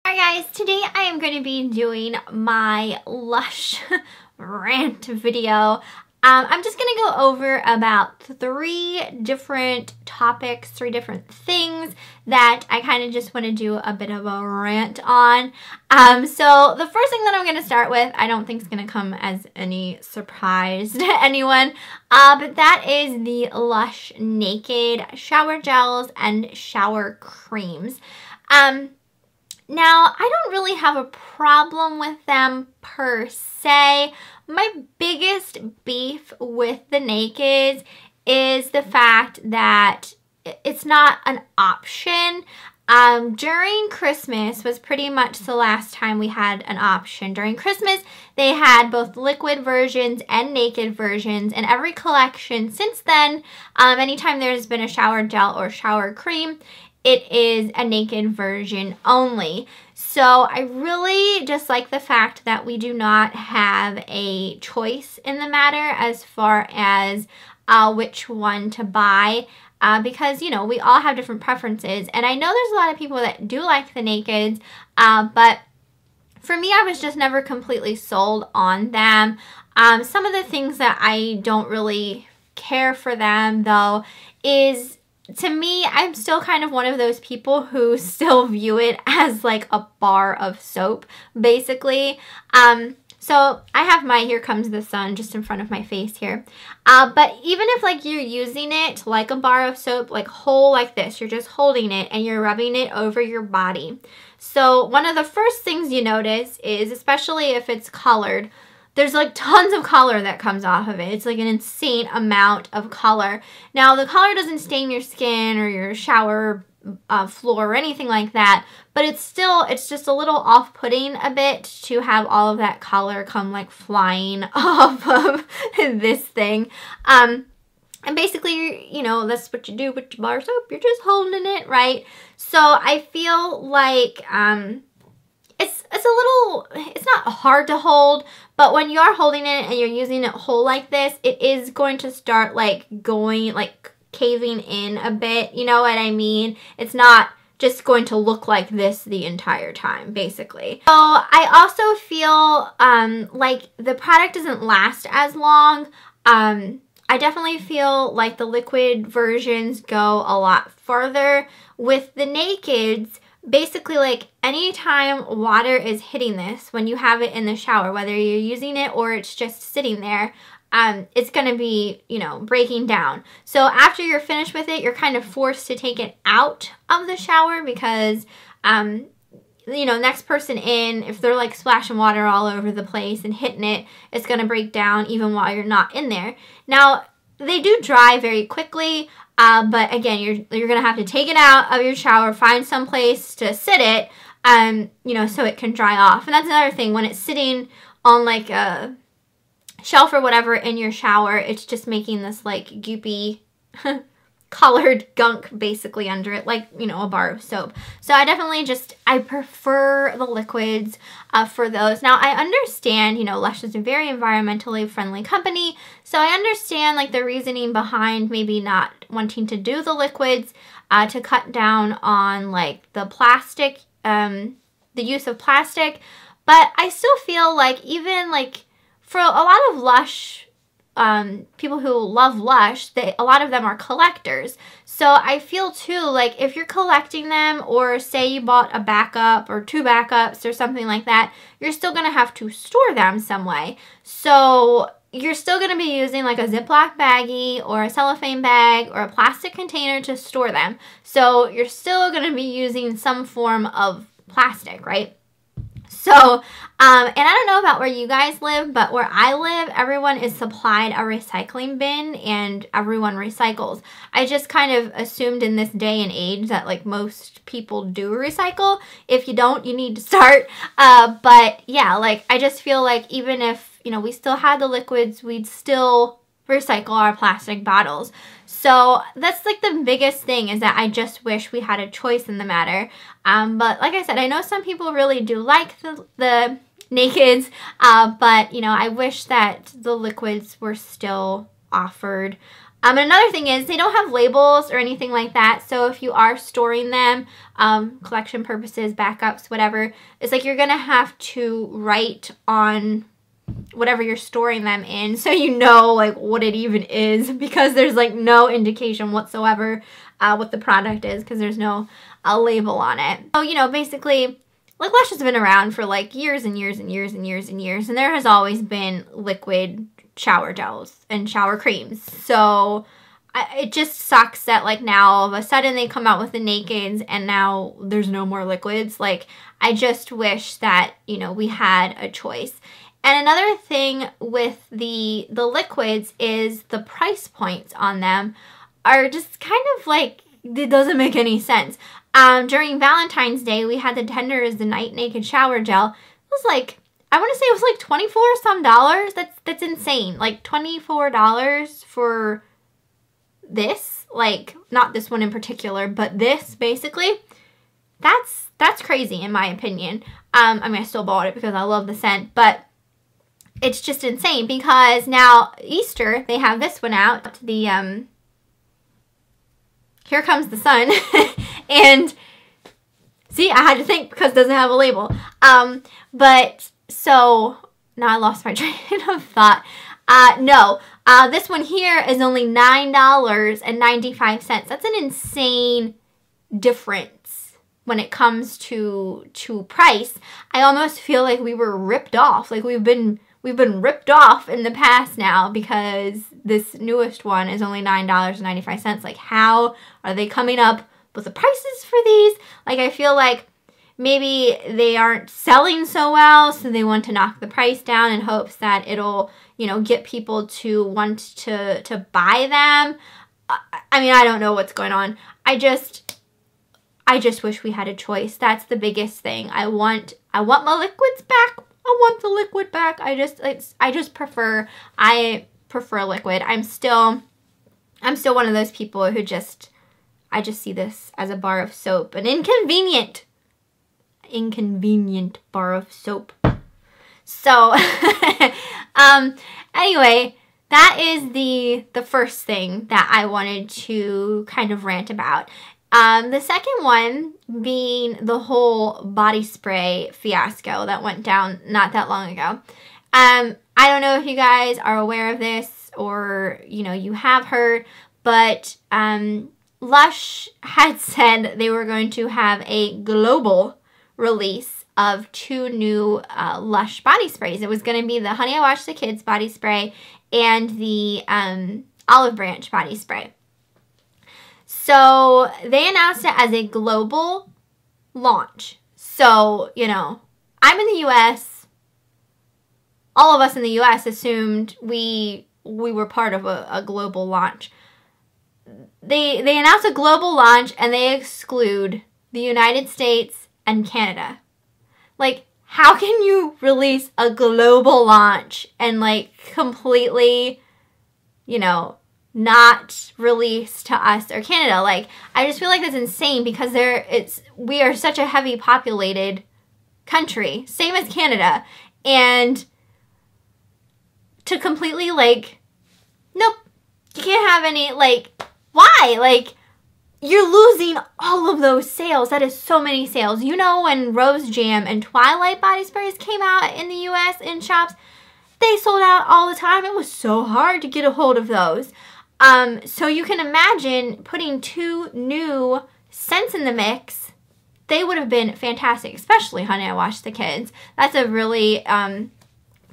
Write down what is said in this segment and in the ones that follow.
Hi guys, today I am going to be doing my Lush rant video. I'm just going to go over about three different topics, three different things that I kind of just want to do a bit of a rant on. So the first thing that I'm going to start with, I don't think is going to come as any surprise to anyone, but that is the Lush Naked Shower Gels and Shower Creams. Now, I don't really have a problem with them per se. My biggest beef with the Nakeds is the fact that it's not an option. During Christmas was pretty much the last time we had an option. During Christmas, they had both liquid versions and naked versions, and every collection since then, anytime there's been a shower gel or shower cream, it is a naked version only. So I really just like the fact that we do not have a choice in the matter as far as which one to buy. Because, you know, we all have different preferences. And I know there's a lot of people that do like the Nakeds, but for me, I was just never completely sold on them. Some of the things that I don't really care for them, though, is, to me, I'm still kind of one of those people who still view it as like a bar of soap, basically. So I have my Here Comes the Sun just in front of my face here. But even if like you're using it like a bar of soap, like whole like this, you're just holding it and you're rubbing it over your body. So one of the first things you notice is, especially if it's colored, there's like tons of color that comes off of it. It's like an insane amount of color. Now, the color doesn't stain your skin or your shower floor or anything like that, but it's just a little off-putting a bit to have all of that color come like flying off of this thing. And basically, you know, that's what you do with your bar soap. You're just holding it, right? So I feel like it's not hard to hold, but when you're holding it and you're using it whole like this, it is going to start like going, like caving in a bit, you know what I mean? It's not just going to look like this the entire time, basically. So I also feel like the product doesn't last as long. I definitely feel like the liquid versions go a lot further. With the Nakeds, basically, like, anytime water is hitting this, when you have it in the shower, whether you're using it or it's just sitting there, it's going to be, you know, breaking down. So after you're finished with it, you're kind of forced to take it out of the shower because, you know, next person in, if they're like splashing water all over the place and hitting it, it's going to break down even while you're not in there. Now, they do dry very quickly. But again, you're going to have to take it out of your shower, find some place to sit it, you know, so it can dry off. And that's another thing, when it's sitting on like a shelf or whatever in your shower, it's just making this like goopy colored gunk basically under it, like, you know, a bar of soap. So I prefer the liquids for those. Now, I understand, you know, Lush is a very environmentally friendly company, so I understand like the reasoning behind maybe not wanting to do the liquids to cut down on like the plastic, the use of plastic, but I still feel like even like for a lot of Lush people who love Lush, a lot of them are collectors. So I feel too like if you're collecting them, or say you bought a backup or two backups or something like that, you're still going to have to store them some way. So you're still going to be using like a Ziploc baggie or a cellophane bag or a plastic container to store them. So you're still going to be using some form of plastic, right? So, and I don't know about where you guys live, but where I live, everyone is supplied a recycling bin and everyone recycles. I just kind of assumed in this day and age that like most people do recycle. If you don't, you need to start. But yeah, like I just feel like even if, you know, we still had the liquids, we'd still recycle our plastic bottles. So that's like the biggest thing, is that I just wish we had a choice in the matter. But like I said, I know some people really do like the Nakeds, but you know, I wish that the liquids were still offered. Another thing is they don't have labels or anything like that. So if you are storing them, collection purposes, backups, whatever, it's like you're going to have to write on whatever you're storing them in so you know like what it even is, because there's like no indication whatsoever what the product is because there's no label on it. So, you know, basically, like Lush has been around for like years and years and years and years and years, and there has always been liquid shower gels and shower creams. So it just sucks that like now all of a sudden they come out with the nakeds and now there's no more liquids. Like, I just wish that, you know, we had a choice. And another thing with the liquids is the price points on them are just kind of like, it doesn't make any sense. During Valentine's Day, we had the Tender is the Night Naked Shower Gel. It was like, I want to say it was like $24 some. That's insane. Like $24 for this, like not this one in particular, but this basically. That's crazy in my opinion. I mean, I still bought it because I love the scent, but it's just insane because now Easter, they have this one out, the, Here Comes the Sun, and see, I had to think because it doesn't have a label, but, so, now I lost my train of thought. No, this one here is only $9.95. That's an insane difference when it comes to price. I almost feel like we were ripped off, like we've been ripped off in the past now because this newest one is only $9.95. Like, how are they coming up with the prices for these? Like, I feel like maybe they aren't selling so well, so they want to knock the price down in hopes that it'll, you know, get people to want to buy them. I mean, I don't know what's going on. I just wish we had a choice. That's the biggest thing. I want my liquids back. I want the liquid back. I prefer liquid. I'm still one of those people who I just see this as a bar of soap, an inconvenient bar of soap. So anyway, that is the first thing that I wanted to kind of rant about. The second one being the whole body spray fiasco that went down not that long ago. I don't know if you guys are aware of this or, you know, you have heard, but Lush had said they were going to have a global release of 2 new Lush body sprays. It was going to be the Honey I Wash the Kids body spray and the Olive Branch body spray. So they announced it as a global launch. So, you know, I'm in the U.S. All of us in the U.S. assumed we were part of a global launch. They announced a global launch and they exclude the United States and Canada. Like, how can you release a global launch and like completely, you know, not release to us or Canada? Like, I just feel like that's insane because we are such a heavy populated country, same as Canada, and to completely like, nope, you can't have any, like, why? Like, you're losing all of those sales. That is so many sales. You know, when Rose Jam and Twilight body sprays came out in the US in shops, they sold out all the time. It was so hard to get a hold of those. So you can imagine putting 2 new scents in the mix. They would have been fantastic, especially Honey I Wash the Kids. That's a really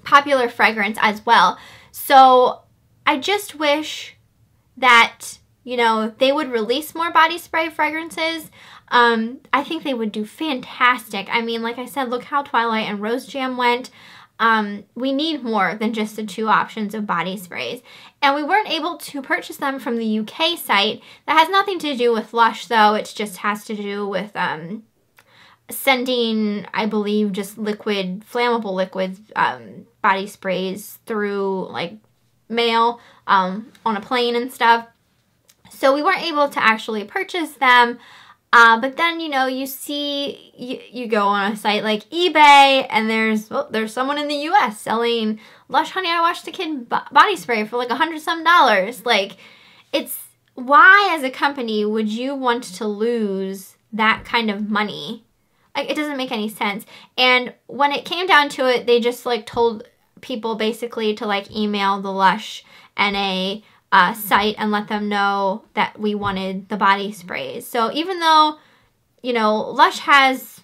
popular fragrance as well. So I just wish that, you know, they would release more body spray fragrances. I think they would do fantastic. I mean, like I said, look how Twilight and Rose Jam went. We need more than just the 2 options of body sprays. And we weren't able to purchase them from the UK site. That has nothing to do with Lush, though. It just has to do with sending, I believe, just flammable liquids, body sprays through, like, mail on a plane and stuff. So we weren't able to actually purchase them. But then, you know, you see, you go on a site like eBay and there's someone in the US selling Lush Honey I Wash the Kid body spray for like $100 some. Like, it's why as a company would you want to lose that kind of money? Like, it doesn't make any sense. And when it came down to it, they just like told people basically to like email the Lush NA site and let them know that we wanted the body sprays. So even though, you know, Lush has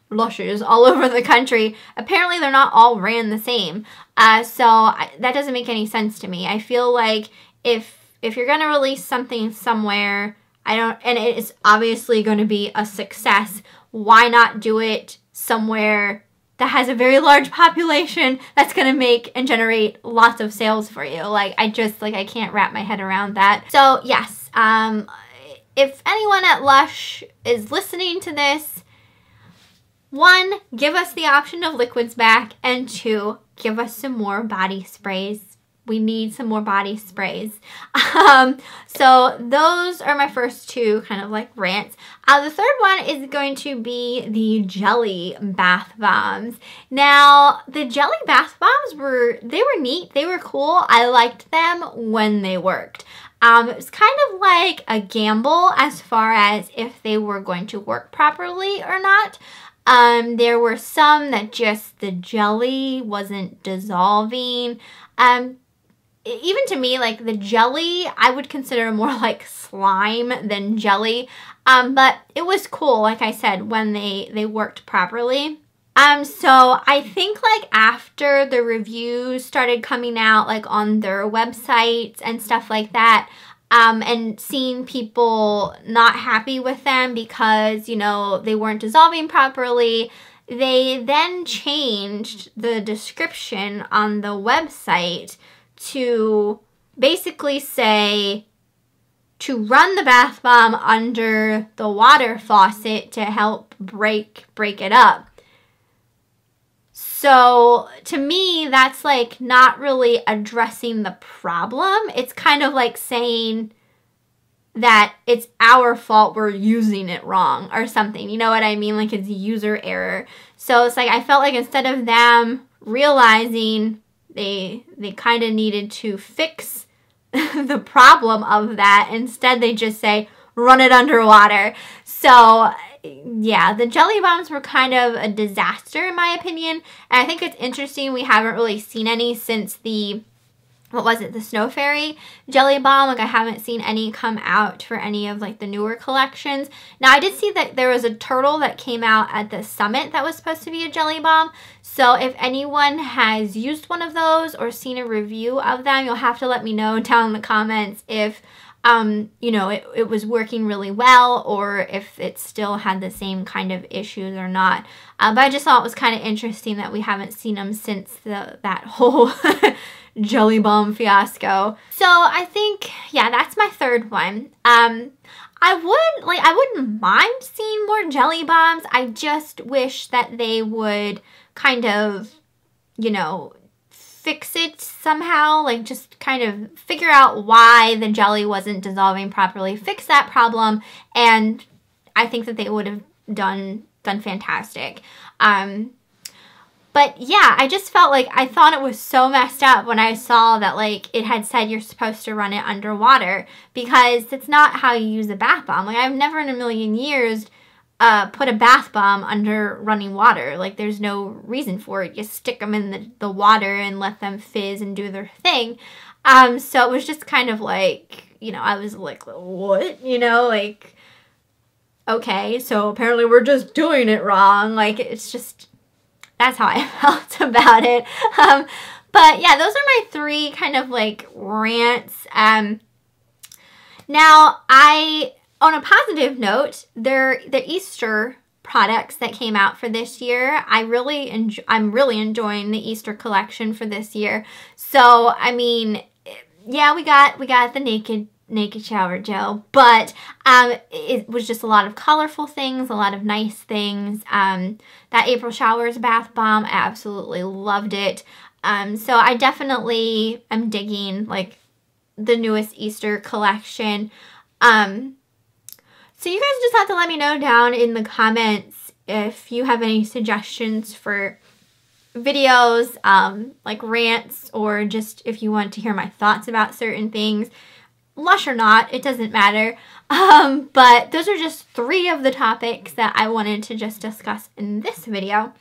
Lushes all over the country, apparently they're not all ran the same. That doesn't make any sense to me. I feel like if you're going to release something somewhere, and it is obviously going to be a success, why not do it somewhere that has a very large population that's going to make and generate lots of sales for you? Like, I can't wrap my head around that. So yes, if anyone at Lush is listening to this, 1, give us the option of liquids back, and 2, give us some more body sprays. We need some more body sprays. So those are my first 2 kind of like rants. The third one is going to be the jelly bath bombs. Now, the jelly bath bombs were neat. They were cool. I liked them when they worked. It was kind of like a gamble as far as if they were going to work properly or not. There were some that just the jelly wasn't dissolving. Even to me, like the jelly, I would consider more like slime than jelly. But it was cool, like I said, when they worked properly. So I think like after the reviews started coming out like on their websites and stuff like that, and seeing people not happy with them because, you know, they weren't dissolving properly, they then changed the description on the website to basically say to run the bath bomb under the water faucet to help break it up. So to me, that's like not really addressing the problem. It's kind of like saying that it's our fault we're using it wrong or something. You know what I mean? Like it's user error. So it's like I felt like instead of them realizing they kind of needed to fix the problem of that, instead they just say run it underwater. So yeah, the jelly bombs were kind of a disaster in my opinion. And I think it's interesting we haven't really seen any since the, what was it, the Snow Fairy jelly bomb. Like I haven't seen any come out for any of like the newer collections. Now I did see that there was a turtle that came out at the summit that was supposed to be a jelly bomb. So if anyone has used one of those or seen a review of them, you'll have to let me know down in the comments if you know, it was working really well or if it still had the same kind of issues or not. But I just thought it was kind of interesting that we haven't seen them since that whole jelly bomb fiasco. So I think, yeah, that's my third one. I wouldn't mind seeing more jelly bombs. I just wish that they would kind of, you know, fix it somehow, like just kind of figure out why the jelly wasn't dissolving properly, fix that problem, and I think that they would have done fantastic. But yeah, I just felt like I thought it was so messed up when I saw that like it had said you're supposed to run it underwater, because it's not how you use a bath bomb. Like I've never in a million years put a bath bomb under running water. Like there's no reason for it. You stick them in the water and let them fizz and do their thing. So it was just kind of like, you know, I was like, what? You know, like, okay, so apparently we're just doing it wrong. Like it's just, that's how I felt about it. But yeah, those are my 3 kind of like rants. Now on a positive note, the Easter products that came out for this year, I'm really enjoying the Easter collection for this year. So I mean, yeah, we got the naked shower gel, but it was just a lot of colorful things, a lot of nice things. That April Showers bath bomb, I absolutely loved it. So I definitely am digging like the newest Easter collection. So you guys just have to let me know down in the comments if you have any suggestions for videos, like rants, or just if you want to hear my thoughts about certain things. Lush or not, it doesn't matter. But those are just 3 of the topics that I wanted to just discuss in this video.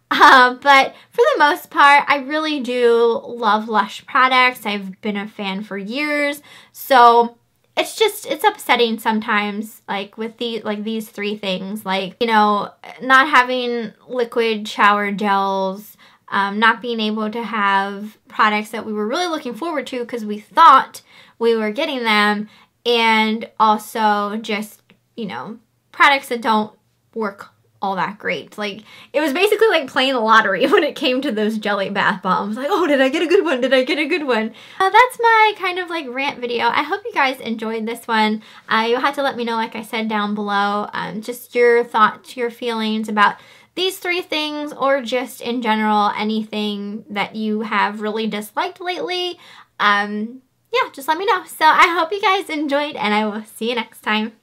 But for the most part, I really do love Lush products. I've been a fan for years. So it's upsetting sometimes, like with these 3 things, like, you know, not having liquid shower gels, not being able to have products that we were really looking forward to because we thought we were getting them, and also just, you know, products that don't work all that great. Like, it was basically like playing the lottery when it came to those jelly bath bombs. Like, oh, did I get a good one? Did I get a good one? That's my kind of like rant video. I hope you guys enjoyed this one. You'll have to let me know, like I said, down below, just your thoughts, your feelings about these 3 things, or just in general, anything that you have really disliked lately. Yeah, just let me know. So I hope you guys enjoyed, and I will see you next time.